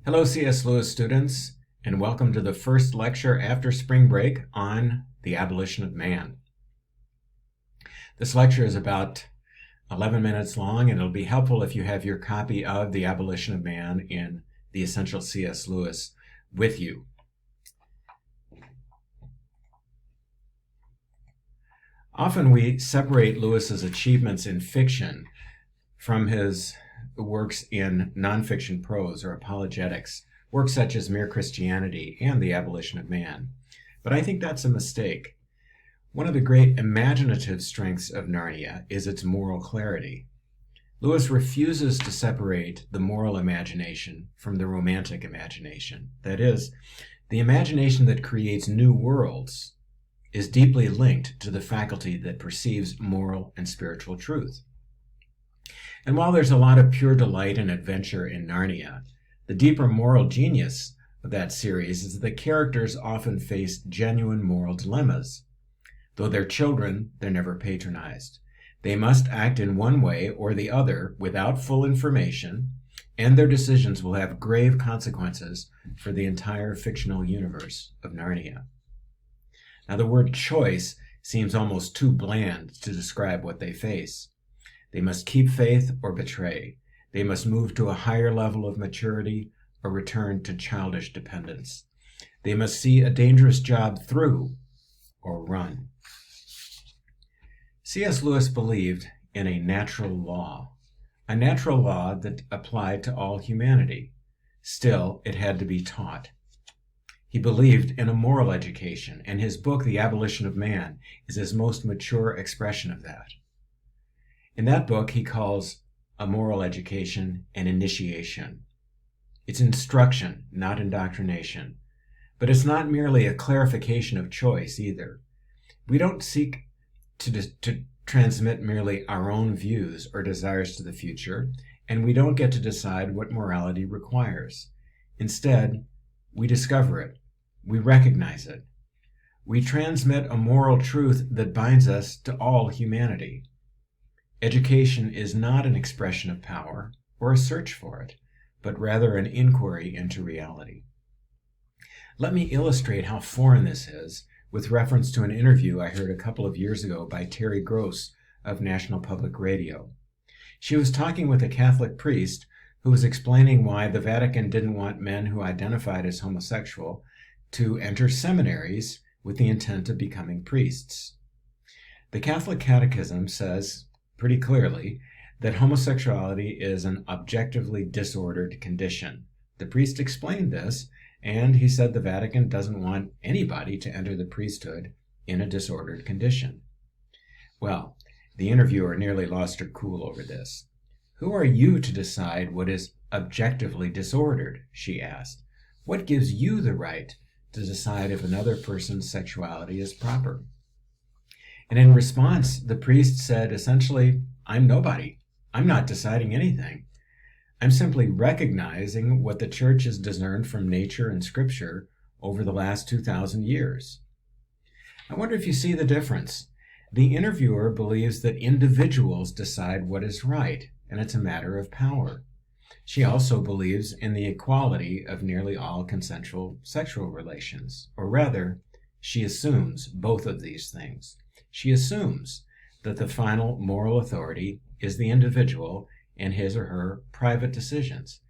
Hello, C.S. Lewis students, and welcome to the first lecture after spring break on the Abolition of Man. This lecture is about 11 minutes long, and it'll be helpful if you have your copy of The Abolition of Man in the Essential C.S. Lewis with you. Often we separate Lewis's achievements in fiction from his works in nonfiction prose or apologetics, works such as Mere Christianity and The Abolition of Man. But I think that's a mistake. One of the great imaginative strengths of Narnia is its moral clarity. Lewis refuses to separate the moral imagination from the romantic imagination. That is, the imagination that creates new worlds is deeply linked to the faculty that perceives moral and spiritual truth. And while there's a lot of pure delight and adventure in Narnia, the deeper moral genius of that series is that the characters often face genuine moral dilemmas. Though they're children, they're never patronized. They must act in one way or the other without full information, and their decisions will have grave consequences for the entire fictional universe of Narnia. Now, the word choice seems almost too bland to describe what they face. They must keep faith or betray. They must move to a higher level of maturity or return to childish dependence. They must see a dangerous job through or run. C.S. Lewis believed in a natural law that applied to all humanity. Still, it had to be taught. He believed in a moral education, and his book, The Abolition of Man, is his most mature expression of that. In that book, he calls a moral education an initiation. It's instruction, not indoctrination. But it's not merely a clarification of choice either. We don't seek to transmit merely our own views or desires to the future, and we don't get to decide what morality requires. Instead, we discover it. We recognize it. We transmit a moral truth that binds us to all humanity. Education is not an expression of power or a search for it, but rather an inquiry into reality. Let me illustrate how foreign this is with reference to an interview I heard a couple of years ago by Terry Gross of National Public Radio. She was talking with a Catholic priest who was explaining why the Vatican didn't want men who identified as homosexual to enter seminaries with the intent of becoming priests. The Catholic Catechism says pretty clearly that homosexuality is an objectively disordered condition. The priest explained this, and he said the Vatican doesn't want anybody to enter the priesthood in a disordered condition. Well, the interviewer nearly lost her cool over this. "Who are you to decide what is objectively disordered?" she asked. "What gives you the right to decide if another person's sexuality is proper?" And in response, the priest said, essentially, "I'm nobody. I'm not deciding anything. I'm simply recognizing what the church has discerned from nature and scripture over the last 2,000 years. I wonder if you see the difference. The interviewer believes that individuals decide what is right, and it's a matter of power. She also believes in the equality of nearly all consensual sexual relations, or rather, she assumes both of these things. She assumes that the final moral authority is the individual and his or her private decisions,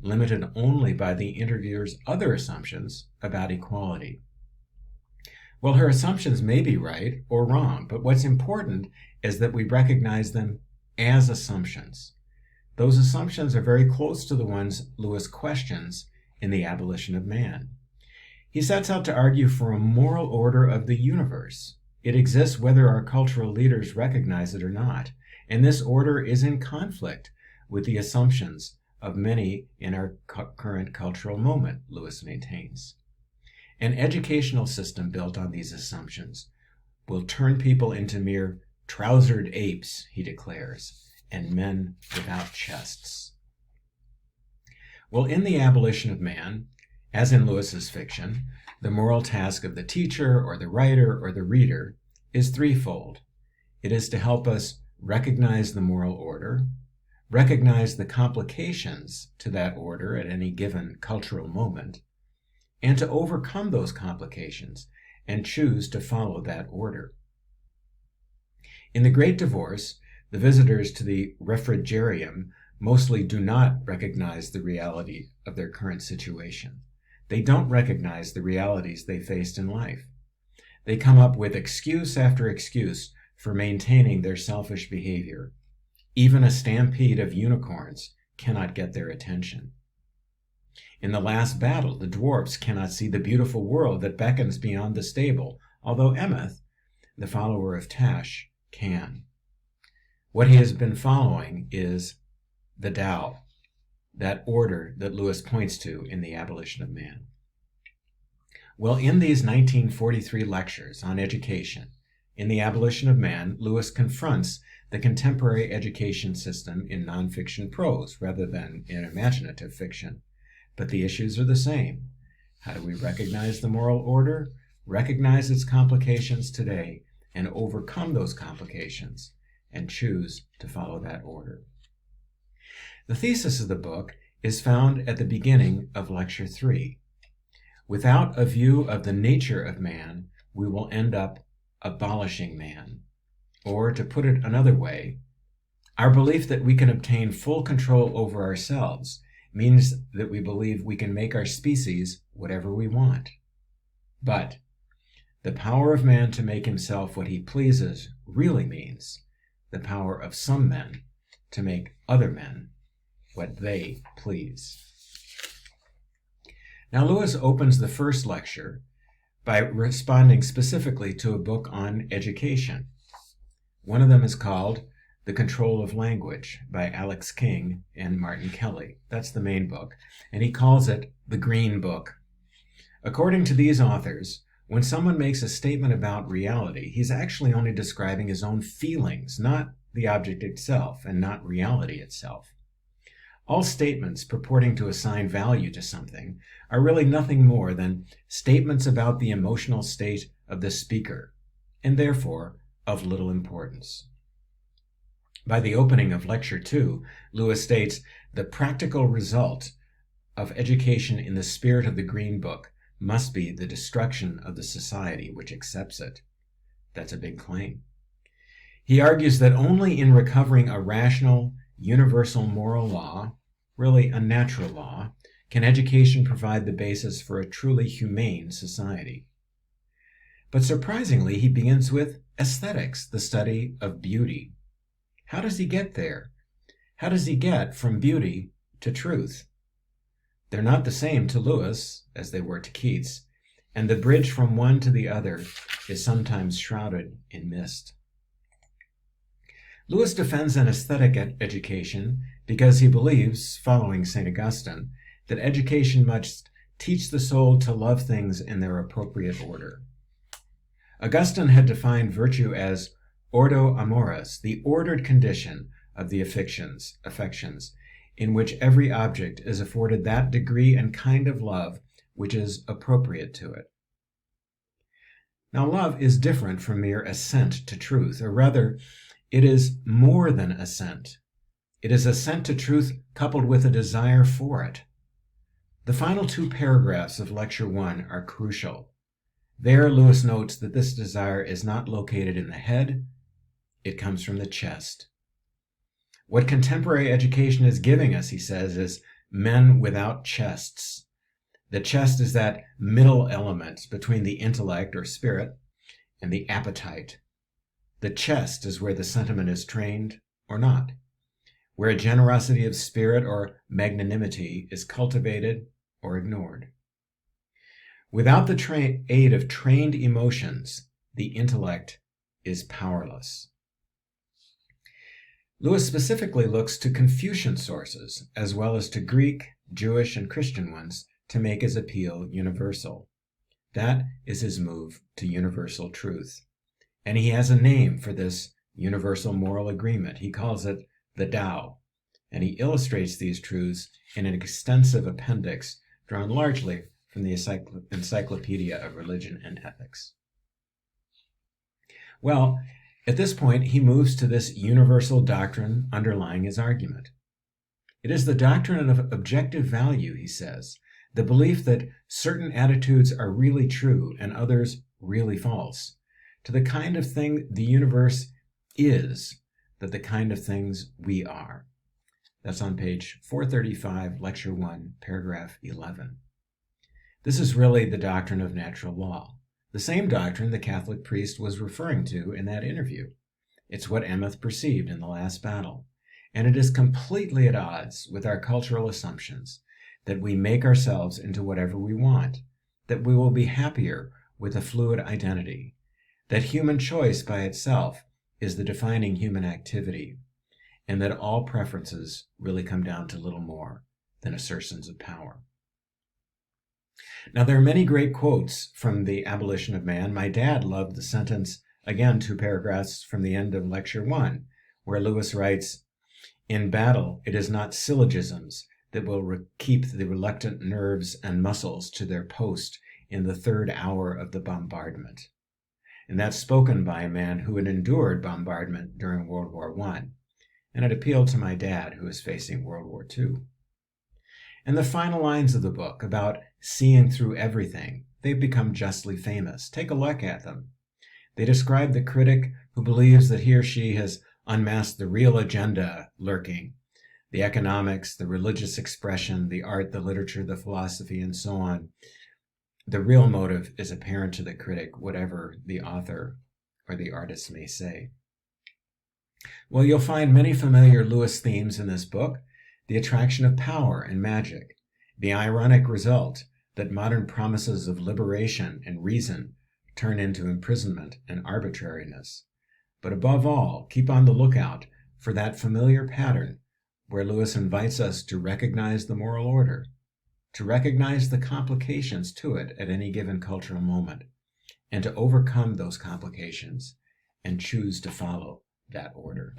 limited only by the interviewer's other assumptions about equality. Well, her assumptions may be right or wrong, but what's important is that we recognize them as assumptions. Those assumptions are very close to the ones Lewis questions in The Abolition of Man. He sets out to argue for a moral order of the universe. It exists whether our cultural leaders recognize it or not, and this order is in conflict with the assumptions of many in our current cultural moment, Lewis maintains. An educational system built on these assumptions will turn people into mere trousered apes, he declares, and men without chests. Well, in The Abolition of Man, as in Lewis's fiction, the moral task of the teacher or the writer or the reader is threefold. It is to help us recognize the moral order, recognize the complications to that order at any given cultural moment, and to overcome those complications and choose to follow that order. In The Great Divorce, the visitors to the refrigerium mostly do not recognize the reality of their current situation. They don't recognize the realities they faced in life. They come up with excuse after excuse for maintaining their selfish behavior. Even a stampede of unicorns cannot get their attention. In the last battle, the dwarfs cannot see the beautiful world that beckons beyond the stable, although Emeth, the follower of Tash, can. What he has been following is the Tao, that order that Lewis points to in The Abolition of Man. Well, in these 1943 lectures on education, in The Abolition of Man, Lewis confronts the contemporary education system in nonfiction prose rather than in imaginative fiction. But the issues are the same. How do we recognize the moral order, recognize its complications today, and overcome those complications, and choose to follow that order? The thesis of the book is found at the beginning of Lecture 3. Without a view of the nature of man, we will end up abolishing man. Or, to put it another way, our belief that we can obtain full control over ourselves means that we believe we can make our species whatever we want. But the power of man to make himself what he pleases really means the power of some men to make other men what they please. Now, Lewis opens the first lecture by responding specifically to a book on education. One of them is called The Control of Language by Alex King and Martin Kelly. That's the main book, and he calls it the Green Book. According to these authors, when someone makes a statement about reality, he's actually only describing his own feelings, not the object itself, and not reality itself. All statements purporting to assign value to something are really nothing more than statements about the emotional state of the speaker, and therefore of little importance. By the opening of Lecture 2, Lewis states, the practical result of education in the spirit of the Green Book must be the destruction of the society which accepts it. That's a big claim. He argues that only in recovering a rational, universal moral law, really a natural law, can education provide the basis for a truly humane society. But surprisingly, he begins with aesthetics, the study of beauty. How does he get there? How does he get from beauty to truth? They're not the same to Lewis as they were to Keats, and the bridge from one to the other is sometimes shrouded in mist. Lewis defends an aesthetic education because he believes, following St. Augustine, that education must teach the soul to love things in their appropriate order. Augustine had defined virtue as ordo amoris, the ordered condition of the affections, in which every object is afforded that degree and kind of love which is appropriate to it. Now, love is different from mere assent to truth, or rather, it is more than assent. It is assent to truth coupled with a desire for it. The final two paragraphs of Lecture 1 are crucial. There, Lewis notes that this desire is not located in the head, it comes from the chest. What contemporary education is giving us, he says, is men without chests. The chest is that middle element between the intellect or spirit and the appetite. The chest is where the sentiment is trained or not, where a generosity of spirit or magnanimity is cultivated or ignored. Without the aid of trained emotions, the intellect is powerless. Lewis specifically looks to Confucian sources, as well as to Greek, Jewish, and Christian ones, to make his appeal universal. That is his move to universal truth. And he has a name for this universal moral agreement. He calls it the Tao, and he illustrates these truths in an extensive appendix drawn largely from the Encyclopedia of Religion and Ethics. Well, at this point, he moves to this universal doctrine underlying his argument. It is the doctrine of objective value, he says, the belief that certain attitudes are really true and others really false, to the kind of thing the universe is, that the kind of things we are. That's on page 435, Lecture 1, paragraph 11. This is really the doctrine of natural law, the same doctrine the Catholic priest was referring to in that interview. It's what Emeth perceived in the last battle, and it is completely at odds with our cultural assumptions that we make ourselves into whatever we want, that we will be happier with a fluid identity, that human choice by itself is the defining human activity, and that all preferences really come down to little more than assertions of power. Now, there are many great quotes from the Abolition of Man. My dad loved the sentence, again, 2 paragraphs from the end of Lecture 1, where Lewis writes, "In battle, it is not syllogisms that will keep the reluctant nerves and muscles to their post in the 3rd hour of the bombardment." And that's spoken by a man who had endured bombardment during World War I. And it appealed to my dad, who was facing World War II. And the final lines of the book about seeing through everything, they've become justly famous. Take a look at them. They describe the critic who believes that he or she has unmasked the real agenda lurking, the economics, the religious expression, the art, the literature, the philosophy, and so on. The real motive is apparent to the critic, whatever the author or the artist may say. Well, you'll find many familiar Lewis themes in this book: the attraction of power and magic, the ironic result that modern promises of liberation and reason turn into imprisonment and arbitrariness. But above all, keep on the lookout for that familiar pattern where Lewis invites us to recognize the moral order, to recognize the complications to it at any given cultural moment, and to overcome those complications and choose to follow that order.